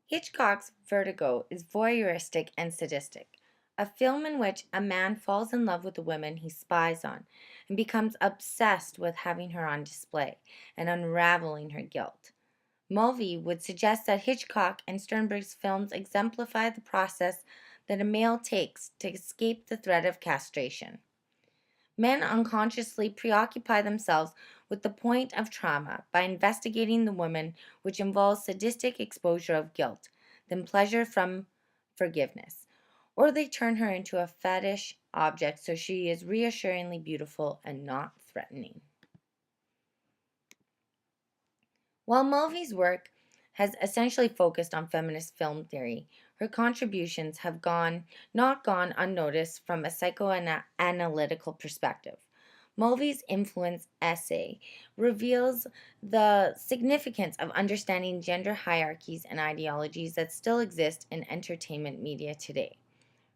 Hitchcock's Vertigo is voyeuristic and sadistic, a film in which a man falls in love with a woman he spies on and becomes obsessed with having her on display and unraveling her guilt. Mulvey would suggest that Hitchcock and Sternberg's films exemplify the process that a male takes to escape the threat of castration. Men unconsciously preoccupy themselves with the point of trauma by investigating the woman, which involves sadistic exposure of guilt, then pleasure from forgiveness. Or they turn her into a fetish object so she is reassuringly beautiful and not threatening. While Mulvey's work has essentially focused on feminist film theory, her contributions have not gone unnoticed from a psychoanalytical perspective. Mulvey's influence essay reveals the significance of understanding gender hierarchies and ideologies that still exist in entertainment media today.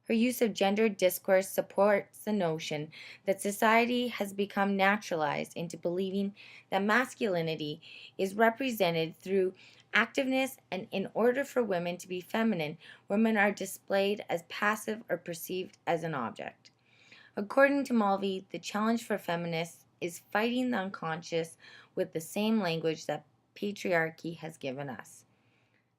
Her use of gendered discourse supports the notion that society has become naturalized into believing that masculinity is represented through activeness, and in order for women to be feminine, women are displayed as passive or perceived as an object. According to Mulvey, the challenge for feminists is fighting the unconscious with the same language that patriarchy has given us.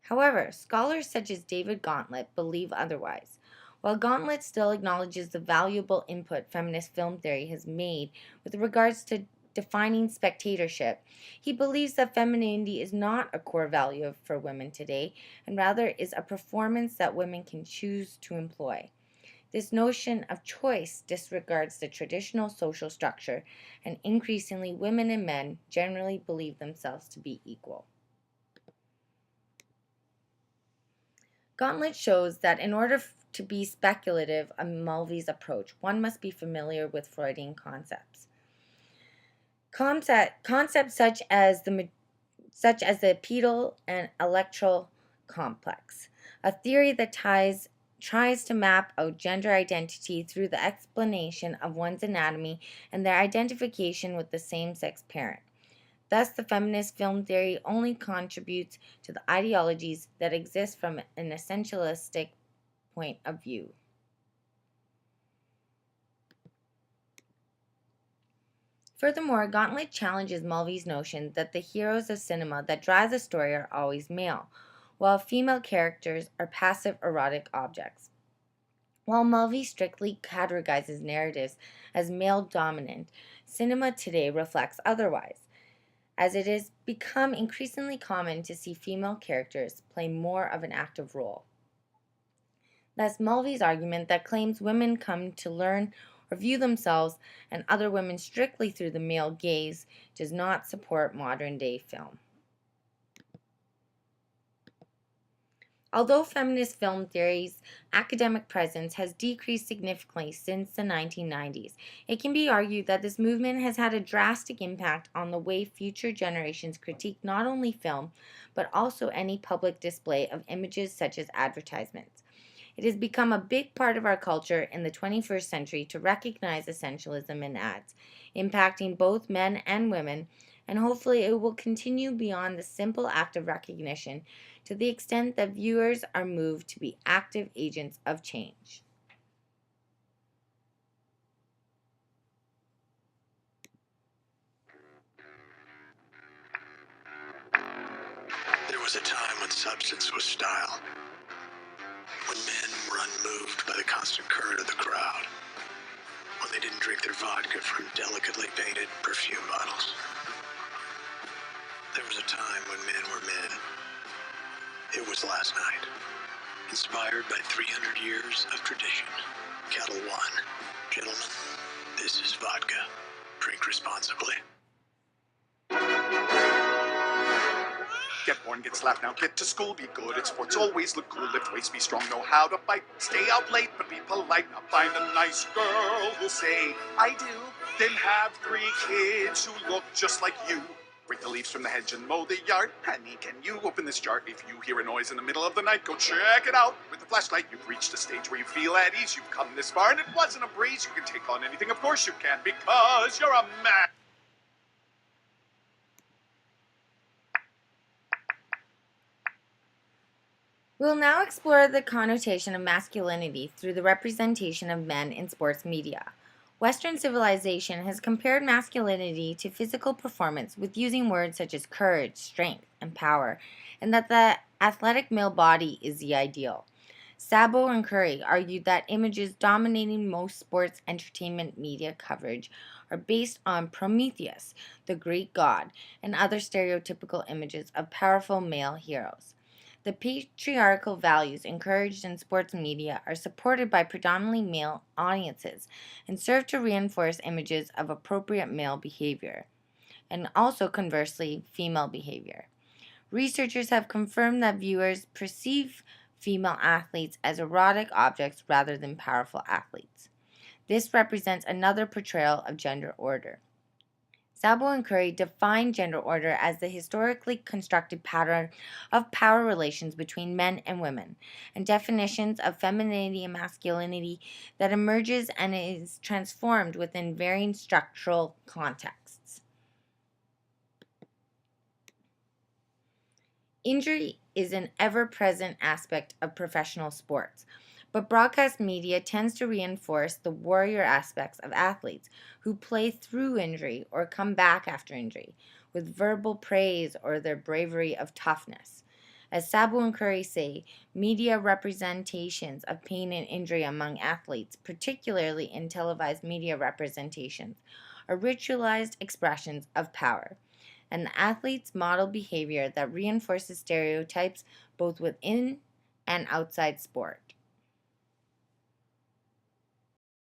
However, scholars such as David Gauntlet believe otherwise. While Gauntlet still acknowledges the valuable input feminist film theory has made with regards to defining spectatorship, he believes that femininity is not a core value for women today, and rather is a performance that women can choose to employ. This notion of choice disregards the traditional social structure, and increasingly women and men generally believe themselves to be equal. Gauntlet shows that in order to be speculative on Mulvey's approach, one must be familiar with Freudian concepts. Concepts such as the pedal and electral complex, a theory that tries to map out gender identity through the explanation of one's anatomy and their identification with the same-sex parent. Thus, the feminist film theory only contributes to the ideologies that exist from an essentialistic point of view. Furthermore, Gauntlet challenges Mulvey's notion that the heroes of cinema that drive the story are always male, while female characters are passive erotic objects. While Mulvey strictly categorizes narratives as male dominant, cinema today reflects otherwise, as it has become increasingly common to see female characters play more of an active role. Thus, Mulvey's argument that claims women come to learn or view themselves and other women strictly through the male gaze does not support modern-day film. Although feminist film theory's academic presence has decreased significantly since the 1990s, it can be argued that this movement has had a drastic impact on the way future generations critique not only film, but also any public display of images such as advertisements. It has become a big part of our culture in the 21st century to recognize essentialism in ads, impacting both men and women, and hopefully it will continue beyond the simple act of recognition to the extent that viewers are moved to be active agents of change. There was a time when substance was style, when men were unmoved by the constant current of the crowd, when they didn't drink their vodka from delicately painted perfume bottles. There was a time when men were men. It was last night. Inspired by 300 years of tradition. Kettle One. Gentlemen, this is vodka. Drink responsibly. Get born, get slapped, now get to school, be good at sports, always look cool, lift weights, be strong, know how to fight, stay out late, but be polite, now find a nice girl who'll say, I do, then have 3 kids who look just like you. Break the leaves from the hedge and mow the yard. Honey, can you open this jar? If you hear a noise in the middle of the night, go check it out. With a flashlight, you've reached a stage where you feel at ease. You've come this far and it wasn't a breeze. You can take on anything, of course you can, because you're a man. We'll now explore the connotation of masculinity through the representation of men in sports media. Western civilization has compared masculinity to physical performance with using words such as courage, strength, and power, and that the athletic male body is the ideal. Sabo and Curry argued that images dominating most sports entertainment media coverage are based on Prometheus, the Greek god, and other stereotypical images of powerful male heroes. The patriarchal values encouraged in sports media are supported by predominantly male audiences and serve to reinforce images of appropriate male behavior, and also conversely, female behavior. Researchers have confirmed that viewers perceive female athletes as erotic objects rather than powerful athletes. This represents another portrayal of gender order. Sabo and Curry define gender order as the historically constructed pattern of power relations between men and women, and definitions of femininity and masculinity that emerges and is transformed within varying structural contexts. Injury is an ever present aspect of professional sports, but broadcast media tends to reinforce the warrior aspects of athletes who play through injury or come back after injury with verbal praise or their bravery of toughness. As Sabo and Curry say, media representations of pain and injury among athletes, particularly in televised media representations, are ritualized expressions of power, and the athletes model behavior that reinforces stereotypes both within and outside sport.